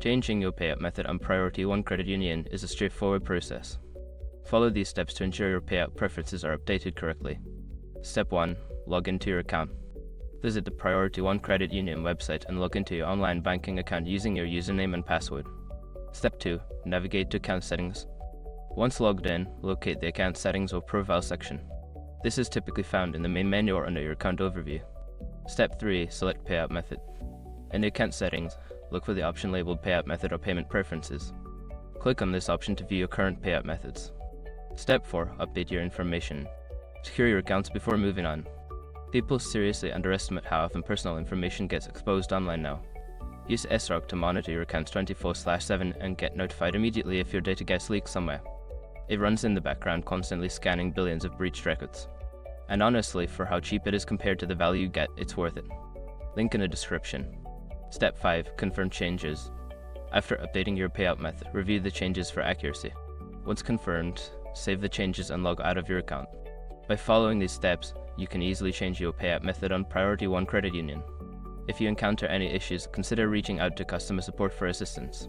Changing your payout method on Priority 1 Credit Union is a straightforward process. Follow these steps to ensure your payout preferences are updated correctly. Step 1. Log into your account. Visit the Priority 1 Credit Union website and log into your online banking account using your username and password. Step 2. Navigate to Account Settings. Once logged in, locate the Account Settings or Profile section. This is typically found in the main menu or under your account overview. Step 3. Select Payout Method. In the Account Settings, look for the option labeled Payout Method or Payment Preferences. Click on this option to view your current payout methods. Step 4. Update your information. Secure your accounts before moving on. People seriously underestimate how often personal information gets exposed online now. Use SROC to monitor your accounts 24/7 and get notified immediately if your data gets leaked somewhere. It runs in the background, constantly scanning billions of breached records. And honestly, for how cheap it is compared to the value you get, it's worth it. Link in the description. Step 5. Confirm changes. After updating your payout method, review the changes for accuracy. Once confirmed, save the changes and log out of your account. By following these steps, you can easily change your payout method on Priority 1 Credit Union. If you encounter any issues, consider reaching out to customer support for assistance.